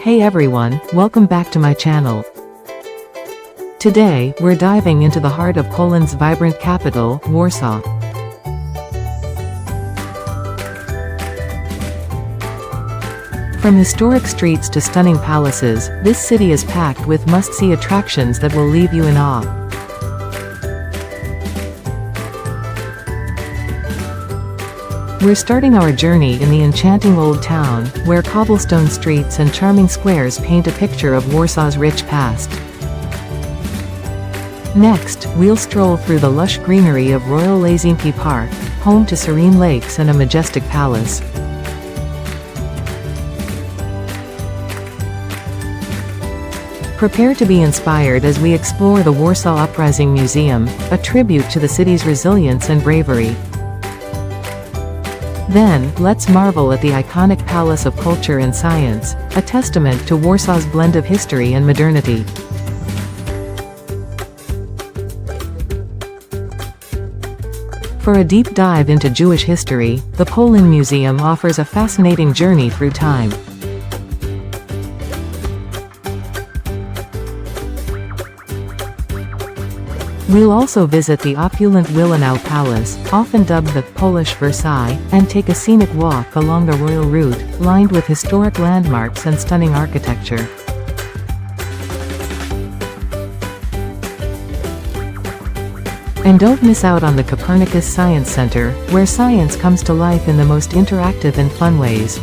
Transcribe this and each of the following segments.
Hey everyone, welcome back to my channel. Today, we're diving into the heart of Poland's vibrant capital, Warsaw. From historic streets to stunning palaces, this city is packed with must-see attractions that will leave you in awe. We're starting our journey in the enchanting old town, where cobblestone streets and charming squares paint a picture of Warsaw's rich past. Next, we'll stroll through the lush greenery of Royal Łazienki Park, home to serene lakes and a majestic palace. Prepare to be inspired as we explore the Warsaw Uprising Museum, a tribute to the city's resilience and bravery. Then, let's marvel at the iconic Palace of Culture and Science, a testament to Warsaw's blend of history and modernity. For a deep dive into Jewish history, the Poland Museum offers a fascinating journey through time. We'll also visit the opulent Wilanów Palace, often dubbed the Polish Versailles, and take a scenic walk along the royal route, lined with historic landmarks and stunning architecture. And don't miss out on the Copernicus Science Center, where science comes to life in the most interactive and fun ways.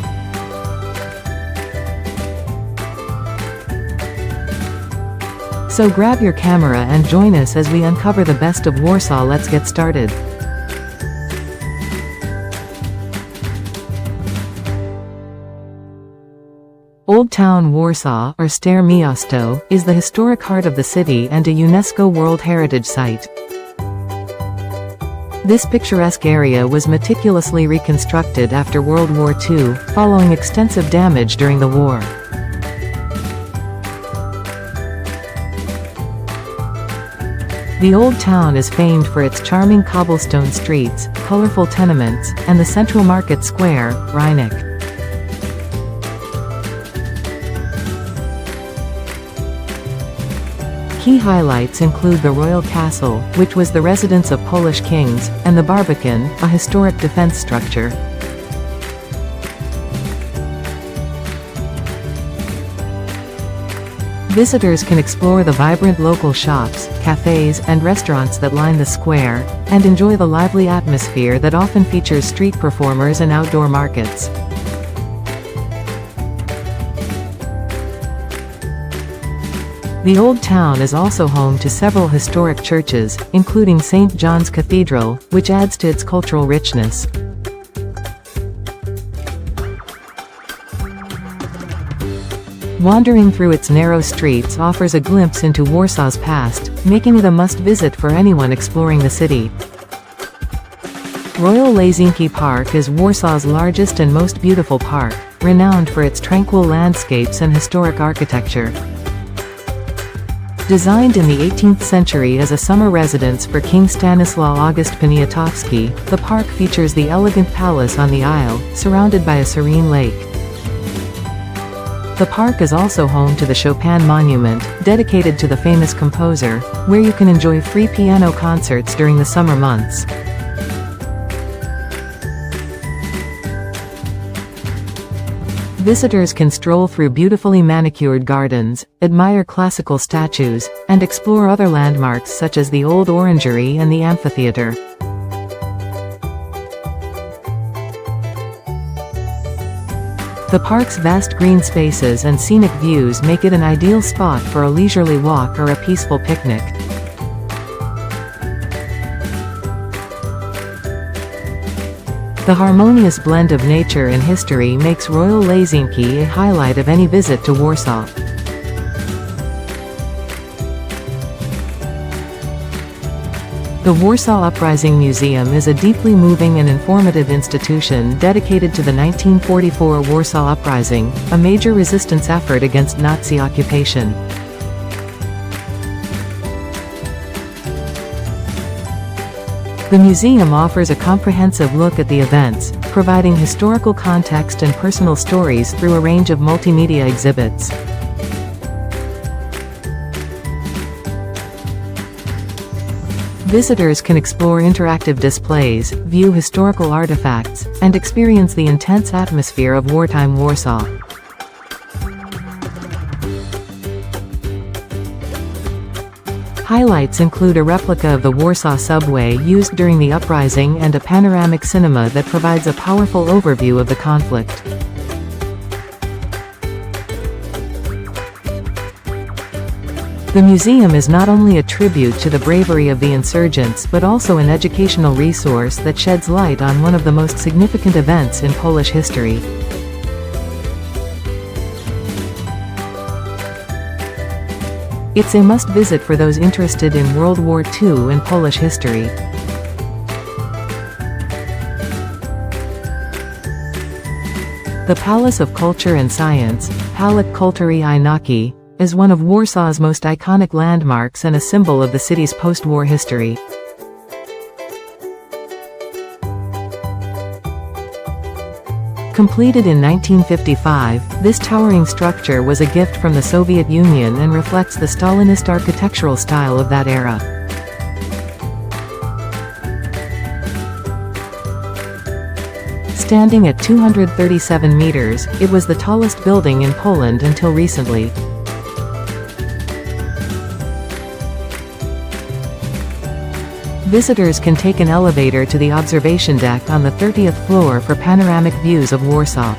So grab your camera and join us as we uncover the best of Warsaw. Let's get started. Old Town Warsaw, or Stare Miasto, is the historic heart of the city and a UNESCO World Heritage Site. This picturesque area was meticulously reconstructed after World War II, following extensive damage during the war. The old town is famed for its charming cobblestone streets, colorful tenements, and the central market square, Rynek. Key highlights include the Royal Castle, which was the residence of Polish kings, and the Barbican, a historic defense structure. Visitors can explore the vibrant local shops, cafes, and restaurants that line the square, and enjoy the lively atmosphere that often features street performers and outdoor markets. The old town is also home to several historic churches, including St. John's Cathedral, which adds to its cultural richness. Wandering through its narrow streets offers a glimpse into Warsaw's past, making it a must-visit for anyone exploring the city. Royal Łazienki Park is Warsaw's largest and most beautiful park, renowned for its tranquil landscapes and historic architecture. Designed in the 18th century as a summer residence for King Stanislaw August Poniatowski, the park features the elegant palace on the Isle, surrounded by a serene lake. The park is also home to the Chopin Monument, dedicated to the famous composer, where you can enjoy free piano concerts during the summer months. Visitors can stroll through beautifully manicured gardens, admire classical statues, and explore other landmarks such as the Old Orangery and the amphitheater. The park's vast green spaces and scenic views make it an ideal spot for a leisurely walk or a peaceful picnic. The harmonious blend of nature and history makes Royal Łazienki a highlight of any visit to Warsaw. The Warsaw Uprising Museum is a deeply moving and informative institution dedicated to the 1944 Warsaw Uprising, a major resistance effort against Nazi occupation. The museum offers a comprehensive look at the events, providing historical context and personal stories through a range of multimedia exhibits. Visitors can explore interactive displays, view historical artifacts, and experience the intense atmosphere of wartime Warsaw. Highlights include a replica of the Warsaw subway used during the uprising and a panoramic cinema that provides a powerful overview of the conflict. The museum is not only a tribute to the bravery of the insurgents but also an educational resource that sheds light on one of the most significant events in Polish history. It's a must-visit for those interested in World War II and Polish history. The Palace of Culture and Science, Pałac Kultury i Nauki, is one of Warsaw's most iconic landmarks and a symbol of the city's post-war history. Completed in 1955, this towering structure was a gift from the Soviet Union and reflects the Stalinist architectural style of that era. Standing at 237 meters, it was the tallest building in Poland until recently. Visitors can take an elevator to the observation deck on the 30th floor for panoramic views of Warsaw.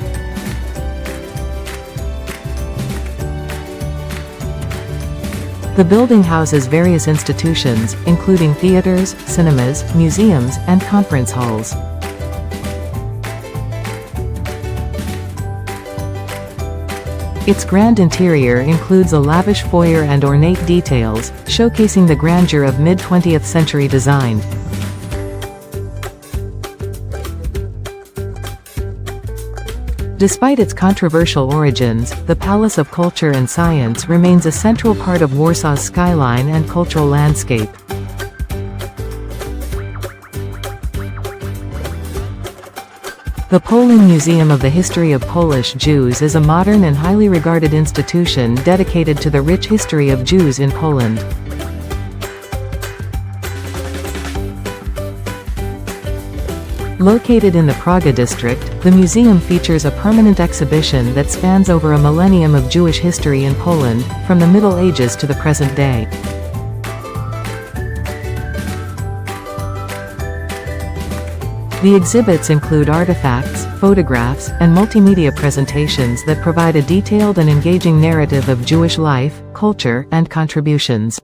The building houses various institutions, including theaters, cinemas, museums, and conference halls. Its grand interior includes a lavish foyer and ornate details, showcasing the grandeur of mid-20th century design. Despite its controversial origins, the Palace of Culture and Science remains a central part of Warsaw's skyline and cultural landscape. The Poland Museum of the History of Polish Jews is a modern and highly regarded institution dedicated to the rich history of Jews in Poland. Located in the Praga district, the museum features a permanent exhibition that spans over a millennium of Jewish history in Poland, from the Middle Ages to the present day. The exhibits include artifacts, photographs, and multimedia presentations that provide a detailed and engaging narrative of Jewish life, culture, and contributions.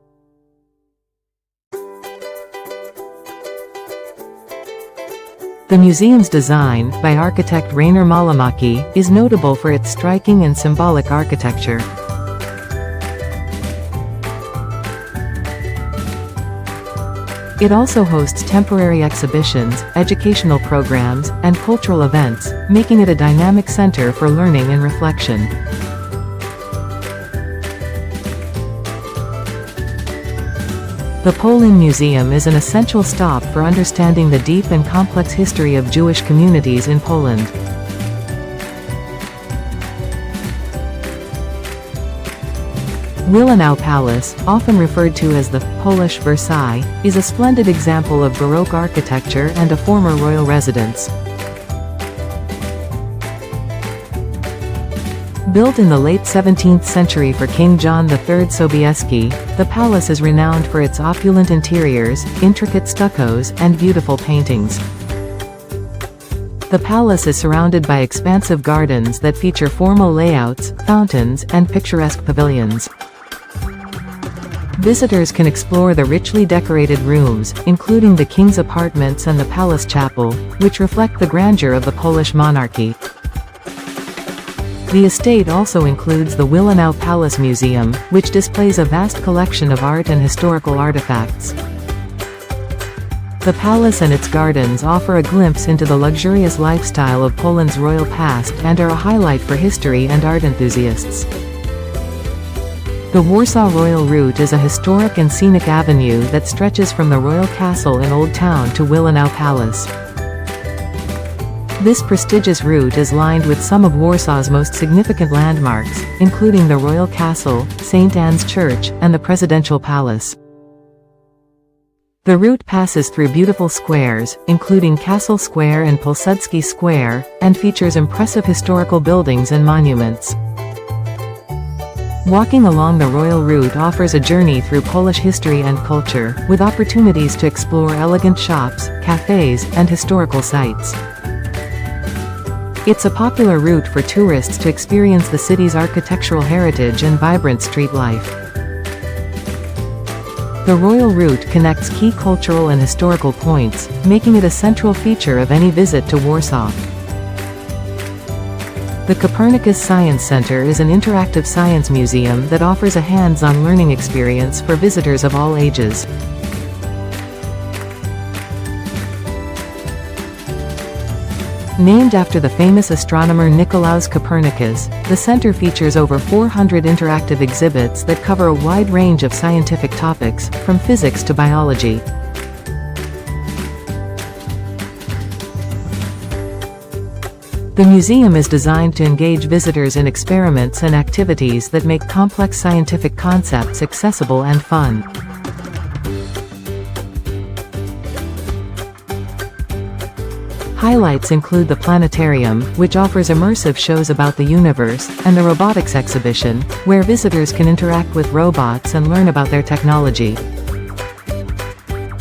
The museum's design, by architect Rainer Malamaki, is notable for its striking and symbolic architecture. It also hosts temporary exhibitions, educational programs, and cultural events, making it a dynamic center for learning and reflection. The Poland Museum is an essential stop for understanding the deep and complex history of Jewish communities in Poland. Wilanów Palace, often referred to as the Polish Versailles, is a splendid example of Baroque architecture and a former royal residence. Built in the late 17th century for King John III Sobieski, the palace is renowned for its opulent interiors, intricate stuccos, and beautiful paintings. The palace is surrounded by expansive gardens that feature formal layouts, fountains, and picturesque pavilions. Visitors can explore the richly decorated rooms, including the king's apartments and the palace chapel, which reflect the grandeur of the Polish monarchy. The estate also includes the Wilanów Palace Museum, which displays a vast collection of art and historical artifacts. The palace and its gardens offer a glimpse into the luxurious lifestyle of Poland's royal past and are a highlight for history and art enthusiasts. The Warsaw Royal Route is a historic and scenic avenue that stretches from the Royal Castle in Old Town to Wilanów Palace. This prestigious route is lined with some of Warsaw's most significant landmarks, including the Royal Castle, St. Anne's Church, and the Presidential Palace. The route passes through beautiful squares, including Castle Square and Pilsudski Square, and features impressive historical buildings and monuments. Walking along the Royal Route offers a journey through Polish history and culture, with opportunities to explore elegant shops, cafes, and historical sites. It's a popular route for tourists to experience the city's architectural heritage and vibrant street life. The Royal Route connects key cultural and historical points, making it a central feature of any visit to Warsaw. The Copernicus Science Center is an interactive science museum that offers a hands-on learning experience for visitors of all ages. Named after the famous astronomer Nicolaus Copernicus, the center features over 400 interactive exhibits that cover a wide range of scientific topics, from physics to biology. The museum is designed to engage visitors in experiments and activities that make complex scientific concepts accessible and fun. Highlights include the planetarium, which offers immersive shows about the universe, and the robotics exhibition, where visitors can interact with robots and learn about their technology.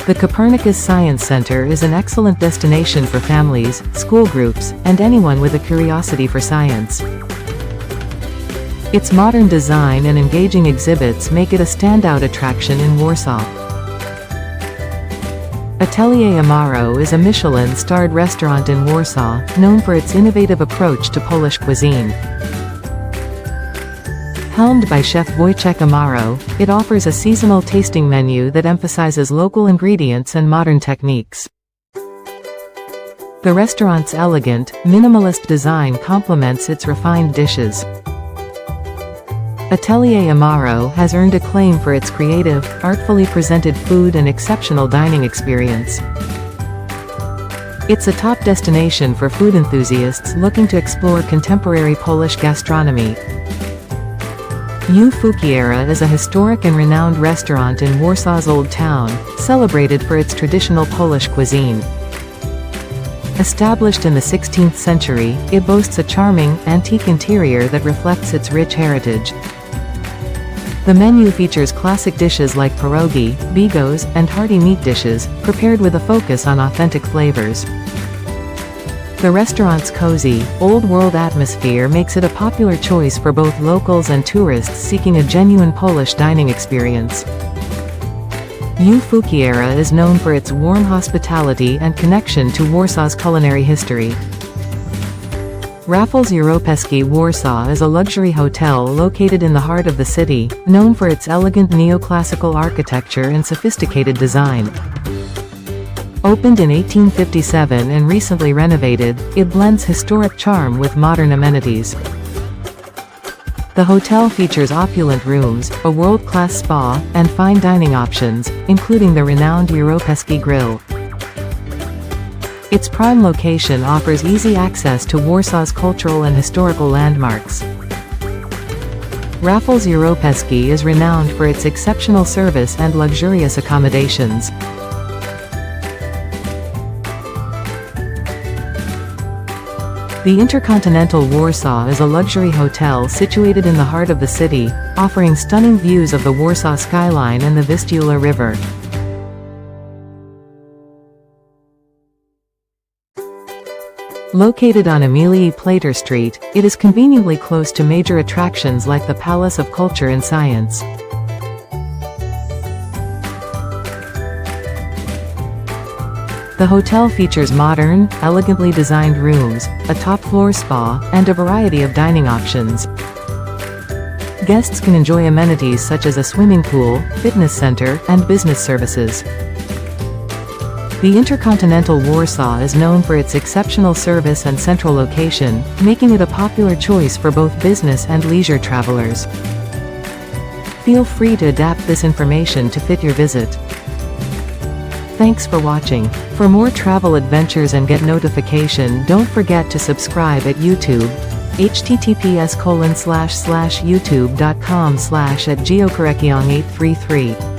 The Copernicus Science Center is an excellent destination for families, school groups, and anyone with a curiosity for science. Its modern design and engaging exhibits make it a standout attraction in Warsaw. Atelier Amaro is a Michelin-starred restaurant in Warsaw, known for its innovative approach to Polish cuisine. Helmed by Chef Wojciech Amaro, it offers a seasonal tasting menu that emphasizes local ingredients and modern techniques. The restaurant's elegant, minimalist design complements its refined dishes. Atelier Amaro has earned acclaim for its creative, artfully presented food and exceptional dining experience. It's a top destination for food enthusiasts looking to explore contemporary Polish gastronomy. U Fukiera is a historic and renowned restaurant in Warsaw's Old Town, celebrated for its traditional Polish cuisine. Established in the 16th century, it boasts a charming, antique interior that reflects its rich heritage. The menu features classic dishes like pierogi, bigos, and hearty meat dishes, prepared with a focus on authentic flavors. The restaurant's cozy, old-world atmosphere makes it a popular choice for both locals and tourists seeking a genuine Polish dining experience. U Fukiera is known for its warm hospitality and connection to Warsaw's culinary history. Raffles Europejski Warsaw is a luxury hotel located in the heart of the city, known for its elegant neoclassical architecture and sophisticated design. Opened in 1857 and recently renovated, it blends historic charm with modern amenities. The hotel features opulent rooms, a world-class spa, and fine dining options, including the renowned Europejski Grill. Its prime location offers easy access to Warsaw's cultural and historical landmarks. Raffles Europejski is renowned for its exceptional service and luxurious accommodations. The Intercontinental Warsaw is a luxury hotel situated in the heart of the city, offering stunning views of the Warsaw skyline and the Vistula River. Located on Emilii Plater Street, it is conveniently close to major attractions like the Palace of Culture and Science. The hotel features modern, elegantly designed rooms, a top-floor spa, and a variety of dining options. Guests can enjoy amenities such as a swimming pool, fitness center, and business services. The Intercontinental Warsaw is known for its exceptional service and central location, making it a popular choice for both business and leisure travelers. Feel free to adapt this information to fit your visit. Thanks for watching. For more travel adventures and get notification, don't forget to subscribe at YouTube. https://youtube.com/@geocorreckiong833